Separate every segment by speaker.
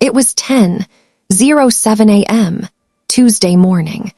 Speaker 1: It was 10:07 a.m., Tuesday morning.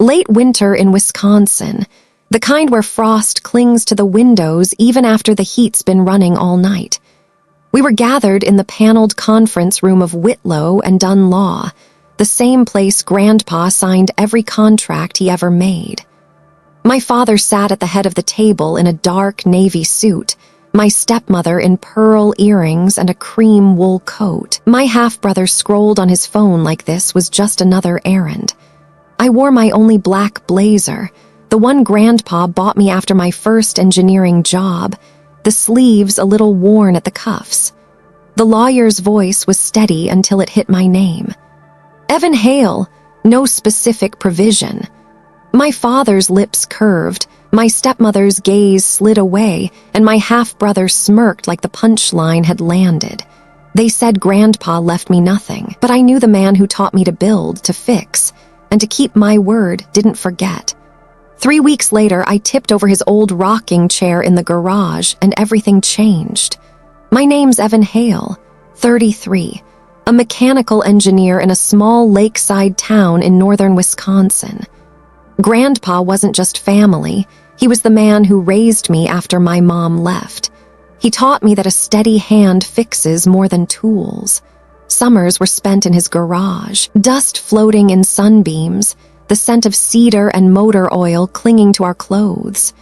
Speaker 1: Late winter in Wisconsin, the kind where frost clings to the windows even after the heat's been running all night. We were gathered in the paneled conference room of Whitlow and Dunn Law, the same place Grandpa signed every contract he ever made. My father sat at the head of the table in a dark navy suit, my stepmother in pearl earrings and a cream wool coat. My half-brother scrolled on his phone like this was just another errand. I wore my only black blazer, the one Grandpa bought me after my first engineering job, the sleeves a little worn at the cuffs. The lawyer's voice was steady until it hit my name. Evan Hale, no specific provision. My father's lips curved, my stepmother's gaze slid away, and my half-brother smirked like the punchline had landed. They said Grandpa left me nothing, but I knew the man who taught me to build, to fix, and to keep my word didn't forget. 3 weeks later, I tipped over his old rocking chair in the garage, and everything changed. My name's Evan Hale, 33, a mechanical engineer in a small lakeside town in northern Wisconsin. Grandpa wasn't just family, he was the man who raised me after my mom left. He taught me that a steady hand fixes more than tools. Summers were spent in his garage, dust floating in sunbeams, the scent of cedar and motor oil clinging to our clothes.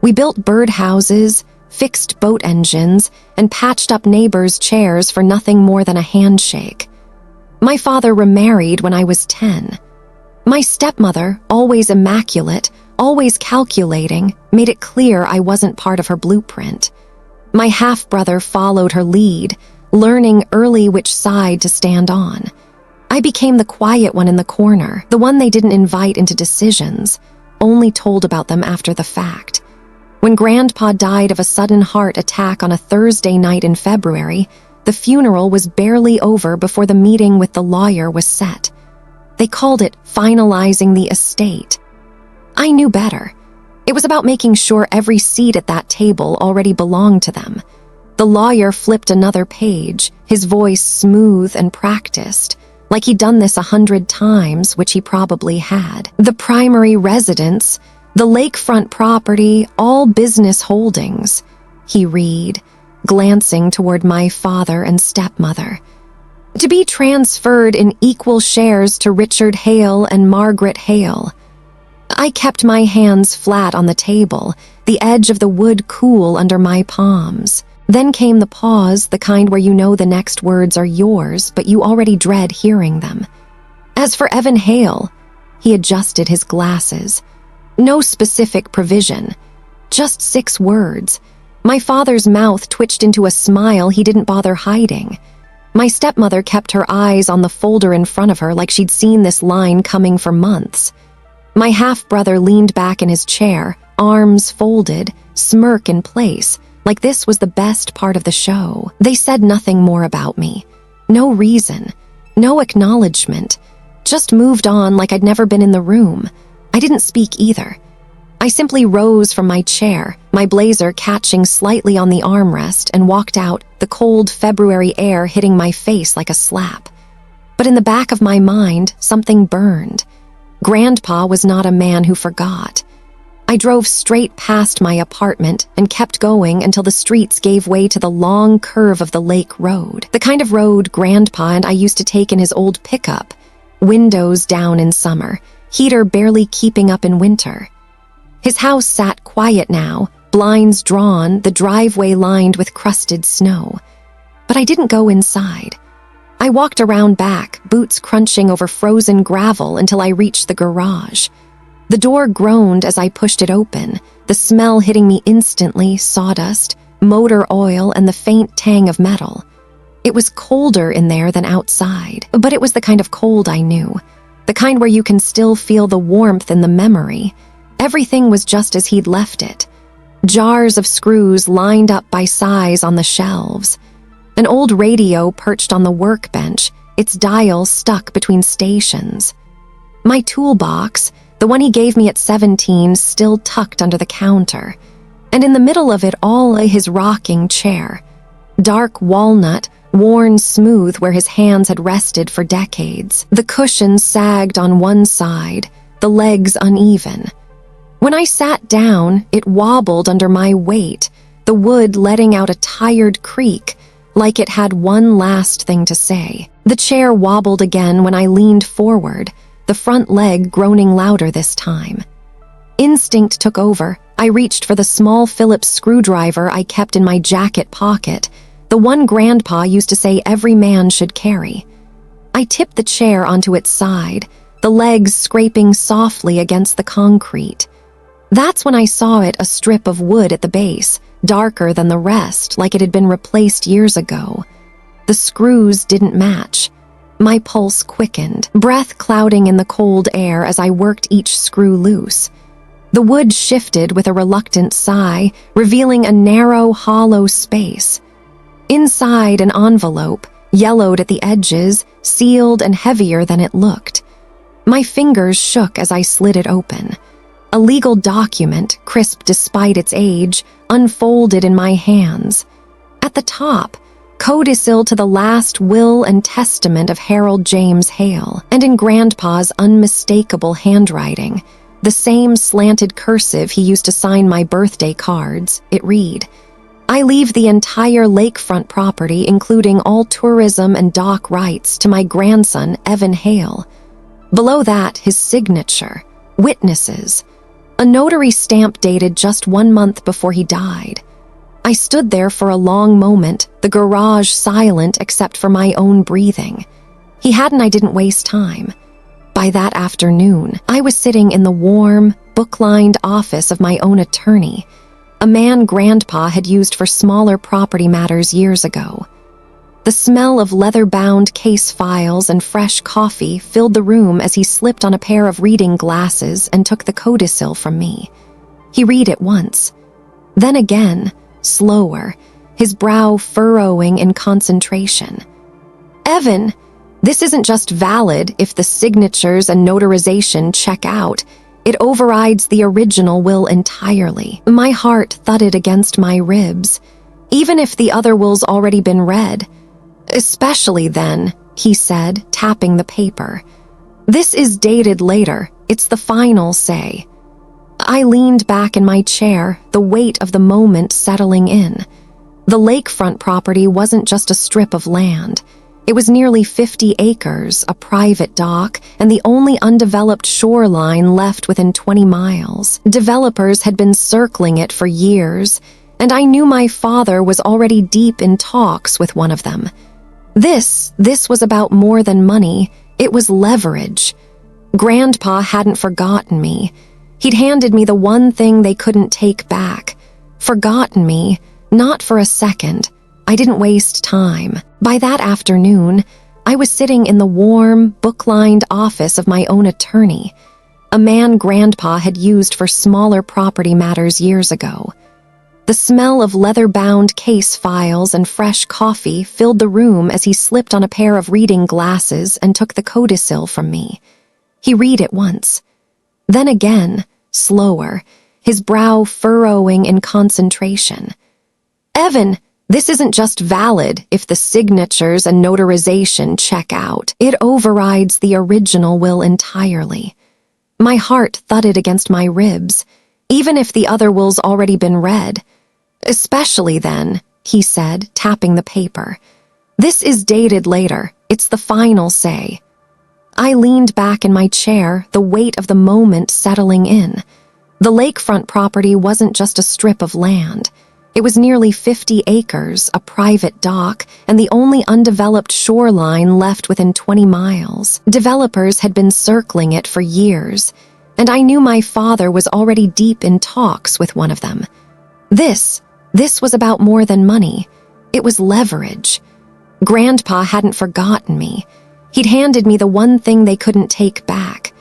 Speaker 1: We built birdhouses, fixed boat engines, and patched up neighbors' chairs for nothing more than a handshake. My father remarried when I was 10. My stepmother, always immaculate, always calculating, made it clear I wasn't part of her blueprint. My half-brother followed her lead, learning early which side to stand on. I became the quiet one in the corner, the one they didn't invite into decisions, only told about them after the fact. When Grandpa died of a sudden heart attack on a Thursday night in February, the funeral was barely over before the meeting with the lawyer was set. They called it finalizing the estate. I knew better. It was about making sure every seat at that table already belonged to them. The lawyer flipped another page, his voice smooth and practiced, like he'd done this 100 times, which he probably had. The primary residence, the lakefront property, all business holdings, he read, glancing toward my father and stepmother. To be transferred in equal shares to Richard Hale and Margaret Hale. I kept my hands flat on the table, the edge of the wood cool under my palms. Then came the pause, the kind where you know the next words are yours, but you already dread hearing them. As for Evan Hale, he adjusted his glasses. No specific provision, just 6 words. My father's mouth twitched into a smile he didn't bother hiding. My stepmother kept her eyes on the folder in front of her like she'd seen this line coming for months. My half-brother leaned back in his chair, arms folded, smirk in place, like this was the best part of the show. They said nothing more about me. No reason, no acknowledgement. Just moved on like I'd never been in the room. I didn't speak either. I simply rose from my chair, my blazer catching slightly on the armrest, and walked out, the cold February air hitting my face like a slap. But in the back of my mind, something burned. Grandpa was not a man who forgot. I drove straight past my apartment and kept going until the streets gave way to the long curve of the lake road, the kind of road Grandpa and I used to take in his old pickup, windows down in summer, heater barely keeping up in winter. His house sat quiet now, blinds drawn, the driveway lined with crusted snow. But I didn't go inside. I walked around back, boots crunching over frozen gravel until I reached the garage. The door groaned as I pushed it open, the smell hitting me instantly, sawdust, motor oil, and the faint tang of metal. It was colder in there than outside, but it was the kind of cold I knew, the kind where you can still feel the warmth and the memory. Everything was just as he'd left it. Jars of screws lined up by size on the shelves. An old radio perched on the workbench, its dial stuck between stations. My toolbox, the one he gave me at 17, still tucked under the counter. And in the middle of it all lay his rocking chair. Dark walnut, worn smooth where his hands had rested for decades. The cushion sagged on one side, the legs uneven. When I sat down, it wobbled under my weight, the wood letting out a tired creak, like it had one last thing to say. The chair wobbled again when I leaned forward, the front leg groaning louder this time. Instinct took over. I reached for the small Phillips screwdriver I kept in my jacket pocket, the one Grandpa used to say every man should carry. I tipped the chair onto its side, the legs scraping softly against the concrete. That's when I saw it, a strip of wood at the base, darker than the rest, like it had been replaced years ago. The screws didn't match. My pulse quickened, breath clouding in the cold air as I worked each screw loose. The wood shifted with a reluctant sigh, revealing a narrow, hollow space. Inside, an envelope, yellowed at the edges, sealed and heavier than it looked. My fingers shook as I slid it open. A legal document, crisp despite its age, unfolded in my hands. At the top, codicil to the last will and testament of Harold James Hale, and in Grandpa's unmistakable handwriting, the same slanted cursive he used to sign my birthday cards, it read, "I leave the entire lakefront property, including all tourism and dock rights, to my grandson, Evan Hale." Below that, his signature, witnesses, a notary stamp dated just 1 month before he died. I stood there for a long moment, the garage silent except for my own breathing. He had, and I didn't waste time. By that afternoon, I was sitting in the warm, book-lined office of my own attorney, a man Grandpa had used for smaller property matters years ago. The smell of leather-bound case files and fresh coffee filled the room as he slipped on a pair of reading glasses and took the codicil from me. He read it once, then again, slower, his brow furrowing in concentration. "Evan, this isn't just valid if the signatures and notarization check out. It overrides the original will entirely." My heart thudded against my ribs. "Even if the other will's already been read." "Especially then," he said, tapping the paper. "This is dated later. It's the final say." I leaned back in my chair, the weight of the moment settling in. The lakefront property wasn't just a strip of land. It was nearly 50 acres, a private dock, and the only undeveloped shoreline left within 20 miles. Developers had been circling it for years, and I knew my father was already deep in talks with one of them. This was about more than money. It was leverage. Grandpa hadn't forgotten me. He'd handed me the one thing they couldn't take back. Forgotten me, not for a second. I didn't waste time. By that afternoon, I was sitting in the warm, book-lined office of my own attorney, a man Grandpa had used for smaller property matters years ago. The smell of leather-bound case files and fresh coffee filled the room as he slipped on a pair of reading glasses and took the codicil from me. He read it once, then again, slower, his brow furrowing in concentration. "Evan, this isn't just valid if the signatures and notarization check out. It overrides the original will entirely." My heart thudded against my ribs. "Even if the other will's already been read." "Especially then," he said, tapping the paper. "This is dated later. It's the final say." I leaned back in my chair, the weight of the moment settling in. The lakefront property wasn't just a strip of land. It was nearly 50 acres, a private dock, and the only undeveloped shoreline left within 20 miles. Developers had been circling it for years, and I knew my father was already deep in talks with one of them. This was about more than money. It was leverage. Grandpa hadn't forgotten me. He'd handed me the one thing they couldn't take back.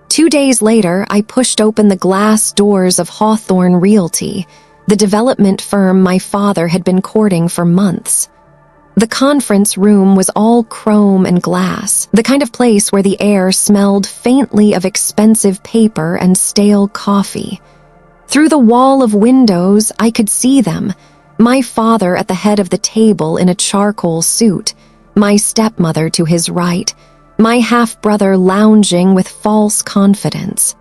Speaker 1: 2 days later, I pushed open the glass doors of Hawthorne Realty, the development firm my father had been courting for months. The conference room was all chrome and glass, the kind of place where the air smelled faintly of expensive paper and stale coffee. Through the wall of windows, I could see them, My father at the head of the table in a charcoal suit, my stepmother to his right, my half-brother lounging with false confidence.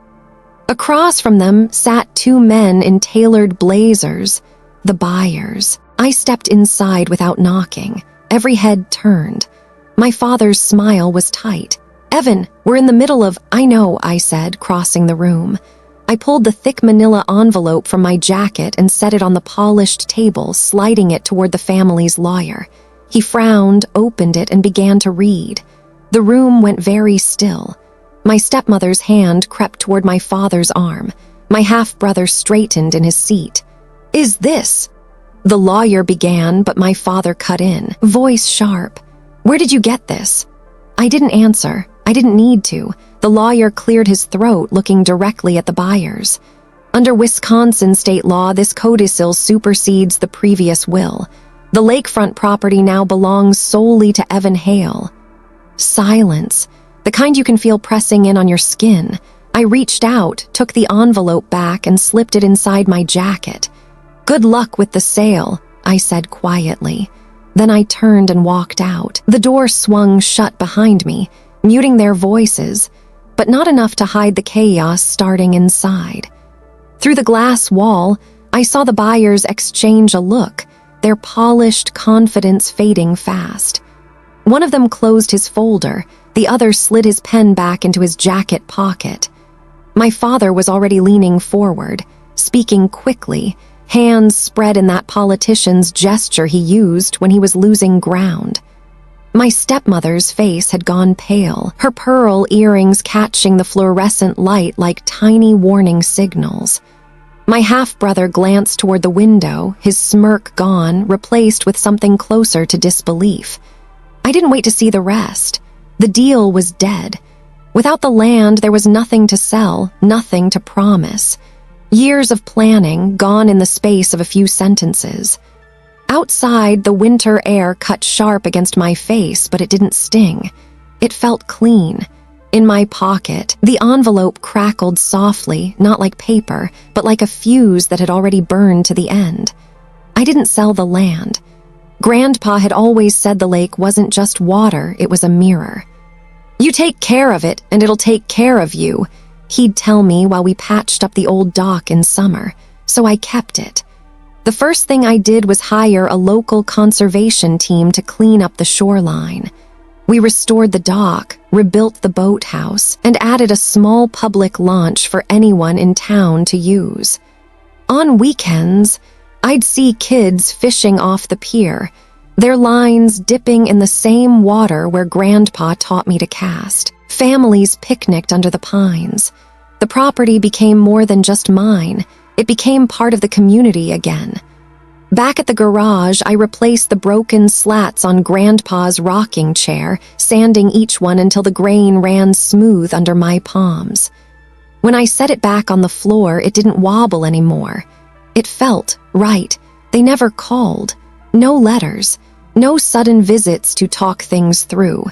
Speaker 1: Across from them sat two men in tailored blazers, the buyers. I stepped inside without knocking, every head turned. My father's smile was tight. "Evan, we're in the middle of—" "I know," I said, crossing the room. I pulled the thick manila envelope from my jacket and set it on the polished table, sliding it toward the family's lawyer. He frowned, opened it, and began to read. The room went very still. My stepmother's hand crept toward my father's arm. My half-brother straightened in his seat. "Is this—" the lawyer began, but my father cut in, voice sharp. "Where did you get this?" I didn't answer. I didn't need to. The lawyer cleared his throat, looking directly at the buyers. Under Wisconsin state law, this codicil supersedes the previous will. The lakefront property now belongs solely to Evan Hale. Silence, the kind you can feel pressing in on your skin. I reached out, took the envelope back, and slipped it inside my jacket. "Good luck with the sale," I said quietly. Then I turned and walked out. The door swung shut behind me, muting their voices, but not enough to hide the chaos starting inside. Through the glass wall, I saw the buyers exchange a look, their polished confidence fading fast. One of them closed his folder, the other slid his pen back into his jacket pocket. My father was already leaning forward, speaking quickly, hands spread in that politician's gesture he used when he was losing ground. My stepmother's face had gone pale, her pearl earrings catching the fluorescent light like tiny warning signals. My half-brother glanced toward the window, his smirk gone, replaced with something closer to disbelief. I didn't wait to see the rest. The deal was dead. Without the land, there was nothing to sell, nothing to promise. Years of planning gone in the space of a few sentences. Outside, the winter air cut sharp against my face, but it didn't sting. It felt clean. In my pocket, the envelope crackled softly, not like paper, but like a fuse that had already burned to the end. I didn't sell the land. Grandpa had always said the lake wasn't just water, it was a mirror. "You take care of it, and it'll take care of you," he'd tell me while we patched up the old dock in summer, so I kept it. The first thing I did was hire a local conservation team to clean up the shoreline. We restored the dock, rebuilt the boathouse, and added a small public launch for anyone in town to use. On weekends, I'd see kids fishing off the pier, their lines dipping in the same water where Grandpa taught me to cast. Families picnicked under the pines. The property became more than just mine. It became part of the community again. Back at the garage, I replaced the broken slats on Grandpa's rocking chair, sanding each one until the grain ran smooth under my palms. When I set it back on the floor, it didn't wobble anymore. It felt right. They never called. No letters. No sudden visits to talk things through.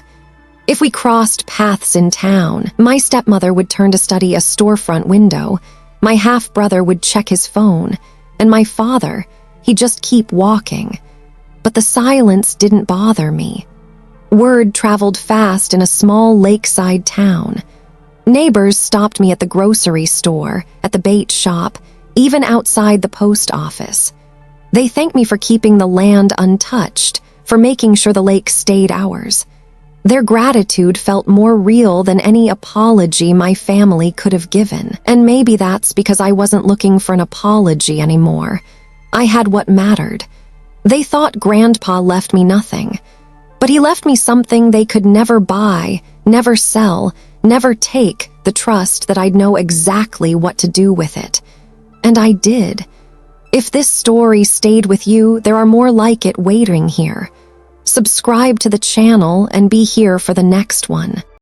Speaker 1: If we crossed paths in town, my stepmother would turn to study a storefront window. My half-brother would check his phone, and my father, he'd just keep walking. But the silence didn't bother me. Word traveled fast in a small lakeside town. Neighbors stopped me at the grocery store, at the bait shop, even outside the post office. They thanked me for keeping the land untouched, for making sure the lake stayed ours. Their gratitude felt more real than any apology my family could have given, and maybe that's because I wasn't looking for an apology anymore. I had what mattered. They thought Grandpa left me nothing, but he left me something they could never buy, never sell, never take, the trust that I'd know exactly what to do with it. And I did. If this story stayed with you, there are more like it waiting here. Subscribe to the channel and be here for the next one.